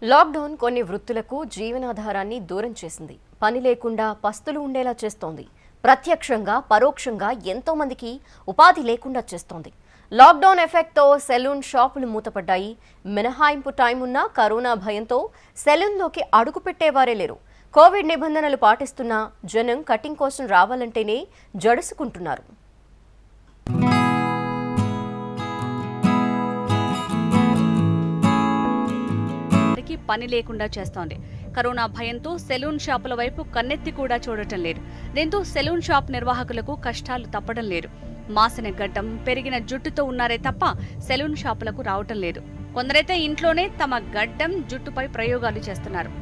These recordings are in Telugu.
లాక్డౌన్ కొన్ని వృత్తులకు జీవనాధారాన్ని దూరం చేసింది. పని లేకుండా పస్తులు ఉండేలా చేస్తోంది. ప్రత్యక్షంగా పరోక్షంగా ఎంతో మందికి ఉపాధి లేకుండా చేస్తోంది. లాక్డౌన్ ఎఫెక్ట్తో సెలూన్ షాపులు మూతపడ్డాయి. మినహాయింపు టైం ఉన్న కరోనా భయంతో సెలూన్లోకి అడుగు పెట్టేవారే లేరు. కోవిడ్ నిబంధనలు పాటిస్తున్నా జనం కటింగ్ కోసం రావాలంటేనే జడుసుకుంటున్నారు. పని లేకుండా చేస్తోంది. కరోనా భయంతో సెలూన్ షాపుల వైపు కన్నెత్తి కూడా చూడటం లేదు. దీంతో సెలూన్ షాప్ నిర్వాహకులకు కష్టాలు తప్పడం లేదు. మాసిన గడ్డం, పెరిగిన జుట్టుతో ఉన్నారే తప్ప సెలూన్ షాపులకు రావటం లేదు. కొందరైతే ఇంట్లోనే తమ గడ్డం, జుట్టుపై ప్రయోగాలు చేస్తున్నారు.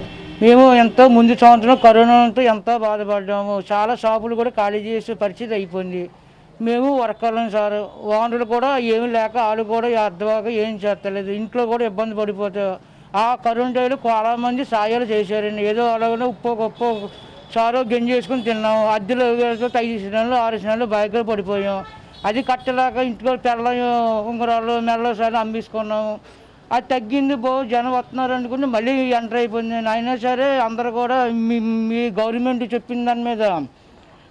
మేము ఎంతో ముందు సంవత్సరం కరోనాతో ఎంతో బాధపడ్డాము. చాలా షాపులు కూడా ఖాళీ చేసే పరిస్థితి అయిపోయింది. మేము వర్కర్లం సార్, ఓనర్లు కూడా ఏమి లేక వాళ్ళు కూడా అర్థవాక ఏం చేస్తలేదు. ఇంట్లో కూడా ఇబ్బంది పడిపోతారు. ఆ కరోనా టైంలో చాలా మంది సాయాలు చేశారండి. ఏదో అలాగనే ఉప్పు గొప్ప చారో గంజి వేసుకుని తిన్నాము. అద్దెలు 5 నెలలు 6 నెలలు బయటకు పడిపోయాం. అది కట్టలేక ఇంట్లో తెల్ల ఉంగరాలు మెల్ల సార్లు అమ్మేసుకున్నాము. అది తగ్గింది జనం వస్తున్నారు అనుకుని మళ్ళీ ఎంటర్ అయిపోయింది. అయినా సరే అందరూ కూడా మీ గవర్నమెంట్ చెప్పిన దాని మీద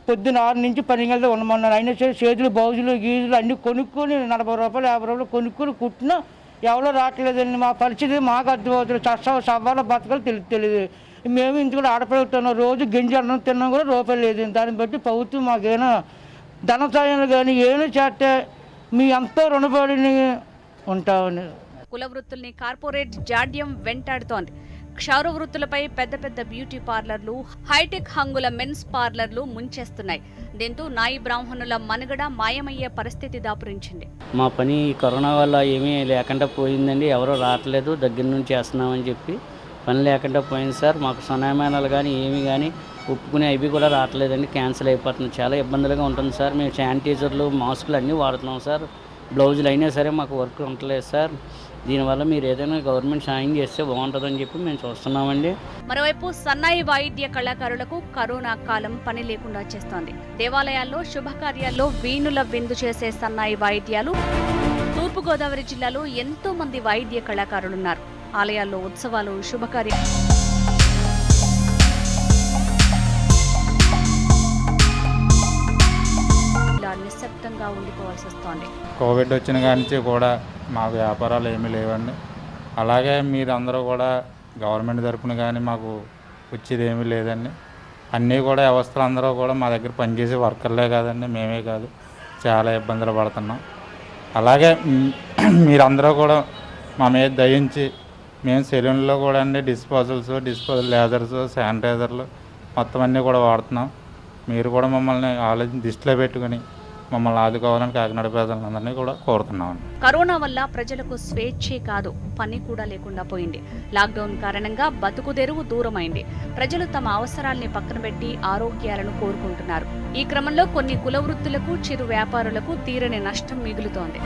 పొద్దున్న 6 నుంచి 10 గంటలు ఉండమన్నారు. అయినా సరే చేతులు బౌజులు గీజులు అన్నీ కొనుక్కొని 40 రూపాయలు 50 రూపాయలు కొనుక్కొని కుట్టినా ఎవరో రావట్లేదండి. మా పరిస్థితి మాకు అర్థమవుతుంది. సవాళ్ళ బతకాలు తెలియదు. మేము ఇంటికి కూడా ఆడపిల్లతున్నాం. రోజు గింజ అన్నం తిన్నాం కూడా రూపాయలు లేదు. దాన్ని బట్టి ప్రభుత్వం మాకేమైనా ధన సాయాలు కానీ ఏమైనా చేస్తే మీ ఎంతో రుణపడి ఉంటామని. కుల వృత్తుల్ని కార్పొరేట్ జాడ్యం వెంటాడుతోంది. క్షౌర వృత్తులపై పెద్ద పెద్ద బ్యూటీ పార్లర్లు, హైటెక్ హంగుల మెన్స్ పార్లర్లు ముంచేస్తున్నాయి. దీంతో నాయి బ్రాహ్మణుల మనుగడ మాయమయ్యే పరిస్థితి దాపురించింది. మా పని కరోనా వల్ల ఏమీ లేకుండా పోయిందండి. ఎవరో రావట్లేదు, దగ్గర నుంచి చేస్తున్నామని చెప్పి పని లేకుండా పోయింది సార్. మాకు సన్నాయమానాలు కానీ ఏమి కానీ ఒప్పుకునే అవి కూడా రావట్లేదండి. క్యాన్సిల్ అయిపోతుంది. చాలా ఇబ్బందులుగా ఉంటుంది సార్. మేము శానిటైజర్లు, మాస్కులు అన్నీ వాడుతున్నాం సార్. బ్లౌజులు అయినా సరే మాకు వర్క్ ఉండలేదు సార్. దీనివల్ల మీరు ఏదైనా గవర్నమెంట్ సాయం చేస్తే బాగుంటుందని చెప్పి మేము చూస్తున్నామండి. మరోవైపు సన్నాయి వాయిద్య కళాకారులకు కరోనా కాలం పని లేకుండా చేస్తోంది. దేవాలయాల్లో శుభకార్యాల్లో వీణుల విందు చేసే సన్నాయి వాయిద్యాలు. తూర్పుగోదావరి జిల్లాలో ఎంతో మంది వాయిద్య కళాకారులున్నారు. ఆలయాల్లో ఉత్సవాలు, శుభకార్యాలు నిశ్శబ్దంగా ఉండిపోవాల్సి వస్తోంది. కోవిడ్ వచ్చిన కాడి నుంచి కూడా మాకు వ్యాపారాలు ఏమీ లేవండి. అలాగే మీరందరూ కూడా గవర్నమెంట్ తరపున కానీ మాకు వచ్చేది ఏమీ లేదండి. అన్నీ కూడా వ్యవస్థలు అందరూ కూడా మా దగ్గర పనిచేసే వర్కర్లే కాదండి, మేమే కాదు, చాలా ఇబ్బందులు పడుతున్నాం. అలాగే మీరందరూ కూడా మా మీద దయించి మేము సెలూన్లో కూడా అండి డిస్పోజల్ లేజర్స్, శానిటైజర్లు మొత్తం అన్నీ కూడా వాడుతున్నాం. మీరు కూడా మమ్మల్ని ఆలోచన దృష్టిలో పెట్టుకుని మమ్మల్ని ఆదుకోవాలని కాకినాడ ప్రజలందరినీ కూడా కోరుతున్నాం. కరోనా వల్ల ప్రజలకు స్వేచ్ఛే కాదు, పని కూడా లేకుండా పోయింది. లాక్డౌన్ కారణంగా బతుకుదెరువు దూరమైంది. ప్రజలు తమ అవసరాల్ని పక్కన పెట్టి ఆరోగ్యాలను కోరుకుంటున్నారు. ఈ క్రమంలో కొన్ని కుల వృత్తులకు, చిరు వ్యాపారులకు తీరని నష్టం మిగులుతోంది.